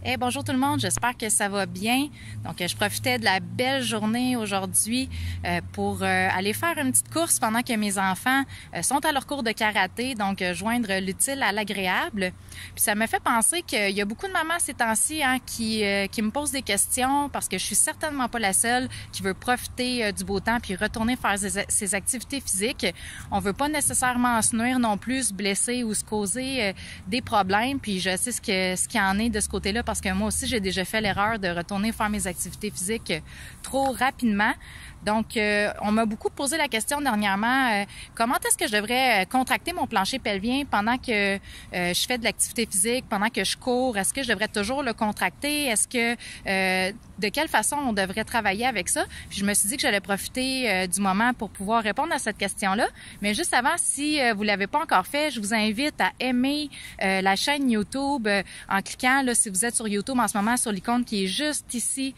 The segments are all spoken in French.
Hey, bonjour tout le monde, j'espère que ça va bien. Donc, je profitais de la belle journée aujourd'hui pour aller faire une petite course pendant que mes enfants sont à leur cours de karaté, donc joindre l'utile à l'agréable. Puis ça me fait penser qu'il y a beaucoup de mamans ces temps-ci qui me posent des questions parce que je suis certainement pas la seule qui veut profiter du beau temps puis retourner faire ses activités physiques. On veut pas nécessairement se nuire non plus, se blesser ou se causer des problèmes. Puis je sais ce qu'il y en est de ce côté-là parce que moi aussi, j'ai déjà fait l'erreur de retourner faire mes activités physiques trop rapidement. Donc, on m'a beaucoup posé la question dernièrement, comment est-ce que je devrais contracter mon plancher pelvien pendant que je fais de l'activité physique, pendant que je cours? Est-ce que je devrais toujours le contracter? Est-ce que de quelle façon on devrait travailler avec ça? Puis je me suis dit que j'allais profiter du moment pour pouvoir répondre à cette question-là. Mais juste avant, si vous l'avez pas encore fait, je vous invite à aimer la chaîne YouTube en cliquant, là, si vous êtes sur YouTube en ce moment, sur l'icône qui est juste ici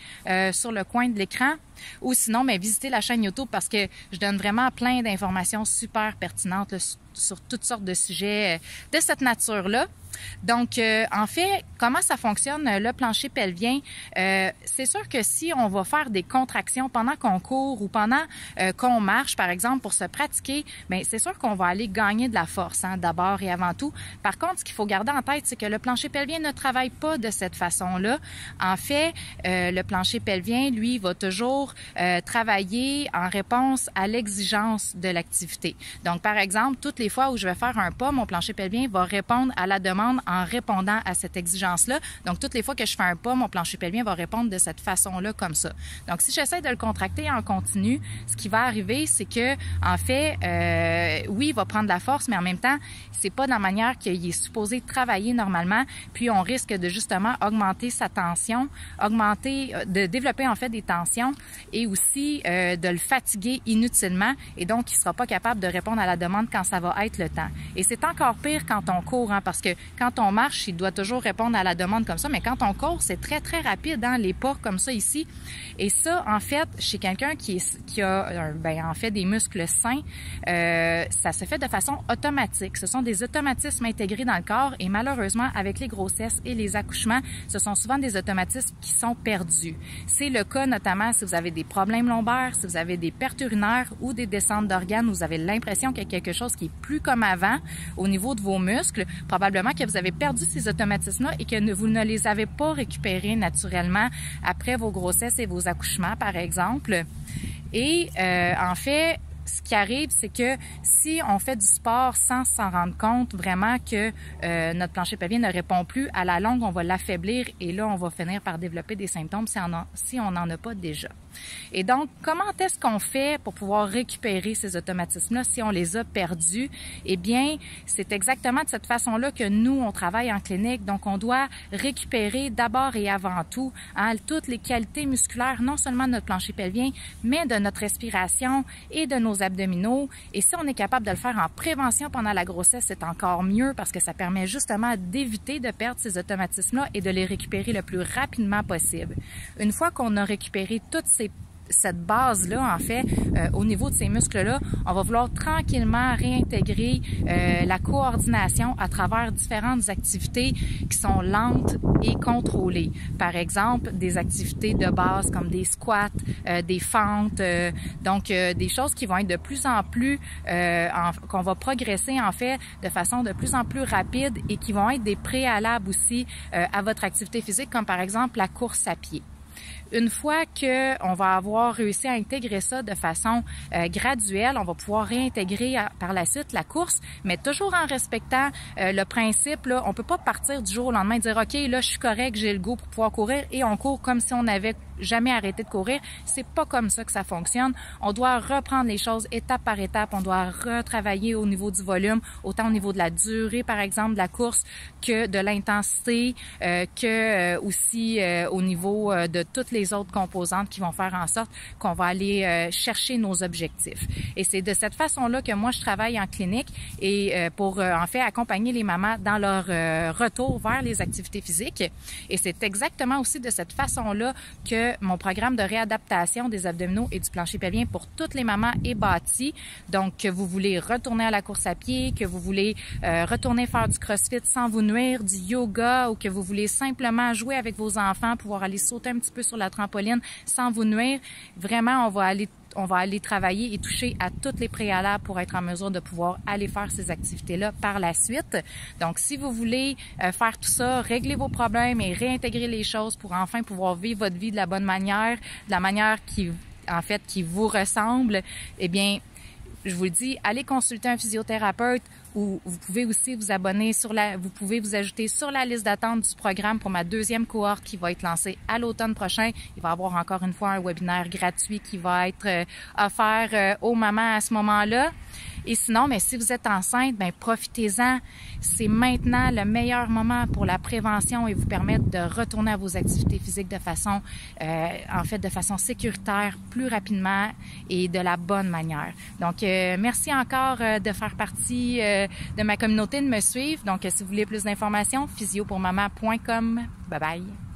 sur le coin de l'écran. Ou sinon, visitez la chaîne YouTube parce que je donne vraiment plein d'informations super pertinentes là, sur toutes sortes de sujets de cette nature-là. Donc, en fait, comment ça fonctionne le plancher pelvien? C'est sûr que si on va faire des contractions pendant qu'on court ou pendant qu'on marche, par exemple, pour se pratiquer, c'est sûr qu'on va aller gagner de la force, d'abord et avant tout. Par contre, ce qu'il faut garder en tête, c'est que le plancher pelvien ne travaille pas de cette façon-là. En fait, le plancher pelvien, lui, va toujours travailler en réponse à l'exigence de l'activité. Donc, par exemple, toutes les fois où je vais faire un pas, mon plancher pelvien va répondre à la demande en répondant à cette exigence-là. Donc, toutes les fois que je fais un pas, mon plancher pelvien va répondre de cette façon-là, comme ça. Donc, si j'essaie de le contracter en continu, ce qui va arriver, c'est que, en fait, oui, il va prendre de la force, mais en même temps, c'est pas de la manière qu'il est supposé travailler normalement. Puis, on risque de justement augmenter sa tension, de développer en fait des tensions et aussi de le fatiguer inutilement. Et donc, il sera pas capable de répondre à la demande quand ça va être le temps. Et c'est encore pire quand on court, parce que quand on marche, il doit toujours répondre à la demande comme ça, mais quand on court, c'est très, très rapide, les pas comme ça ici. Et ça, en fait, chez quelqu'un qui a en fait des muscles sains, ça se fait de façon automatique. Ce sont des automatismes intégrés dans le corps et malheureusement, avec les grossesses et les accouchements, ce sont souvent des automatismes qui sont perdus. C'est le cas notamment si vous avez des problèmes lombaires, si vous avez des pertes urinaires ou des descentes d'organes, vous avez l'impression qu'il y a quelque chose qui est plus comme avant au niveau de vos muscles. Probablement que vous avez perdu ces automatismes-là et que vous ne les avez pas récupérés naturellement après vos grossesses et vos accouchements, par exemple. Et en fait, ce qui arrive, c'est que si on fait du sport sans s'en rendre compte vraiment que notre plancher pelvien ne répond plus, à la longue, on va l'affaiblir et là, on va finir par développer des symptômes si on n'en a pas déjà. Et donc, comment est-ce qu'on fait pour pouvoir récupérer ces automatismes-là si on les a perdus? Eh bien, c'est exactement de cette façon-là que nous, on travaille en clinique. Donc, on doit récupérer d'abord et avant tout toutes les qualités musculaires, non seulement de notre plancher pelvien, mais de notre respiration et de nos abdominaux. Et si on est capable de le faire en prévention pendant la grossesse, c'est encore mieux parce que ça permet justement d'éviter de perdre ces automatismes-là et de les récupérer le plus rapidement possible. Une fois qu'on a récupéré cette base-là, en fait, au niveau de ces muscles-là, on va vouloir tranquillement réintégrer la coordination à travers différentes activités qui sont lentes et contrôlées. Par exemple, des activités de base comme des squats, des fentes, donc des choses qui vont être de plus en plus, qu'on va progresser en fait de façon de plus en plus rapide et qui vont être des préalables aussi à votre activité physique, comme par exemple la course à pied. Une fois qu'on va avoir réussi à intégrer ça de façon graduelle, on va pouvoir réintégrer par la suite la course, mais toujours en respectant le principe, là, on peut pas partir du jour au lendemain et dire « OK, là, je suis correct, j'ai le goût pour pouvoir courir » et on court comme si on n'avait jamais arrêté de courir. C'est pas comme ça que ça fonctionne. On doit reprendre les choses étape par étape. On doit retravailler au niveau du volume, autant au niveau de la durée, par exemple, de la course, que de l'intensité, que aussi au niveau de toutes les autres composantes qui vont faire en sorte qu'on va aller chercher nos objectifs. Et c'est de cette façon-là que moi, je travaille en clinique et pour en fait accompagner les mamans dans leur retour vers les activités physiques. Et c'est exactement aussi de cette façon-là que que mon programme de réadaptation des abdominaux et du plancher pelvien pour toutes les mamans est bâti. Donc, que vous voulez retourner à la course à pied, que vous voulez retourner faire du crossfit sans vous nuire, du yoga, ou que vous voulez simplement jouer avec vos enfants, pouvoir aller sauter un petit peu sur la trampoline sans vous nuire, vraiment, on va aller travailler et toucher à toutes les préalables pour être en mesure de pouvoir aller faire ces activités-là par la suite. Donc, si vous voulez faire tout ça, régler vos problèmes et réintégrer les choses pour enfin pouvoir vivre votre vie de la bonne manière, de la manière qui vous ressemble, eh bien, je vous le dis, allez consulter un physiothérapeute, ou vous pouvez aussi vous abonner vous pouvez vous ajouter sur la liste d'attente du programme pour ma deuxième cohorte qui va être lancée à l'automne prochain. Il va y avoir encore une fois un webinaire gratuit qui va être offert aux mamans à ce moment-là. Et sinon, mais si vous êtes enceinte, ben profitez-en. C'est maintenant le meilleur moment pour la prévention et vous permettre de retourner à vos activités physiques de façon, de façon sécuritaire, plus rapidement et de la bonne manière. Donc, merci encore de faire partie de ma communauté, de me suivre. Donc, si vous voulez plus d'informations, physiopourmaman.com. Bye bye.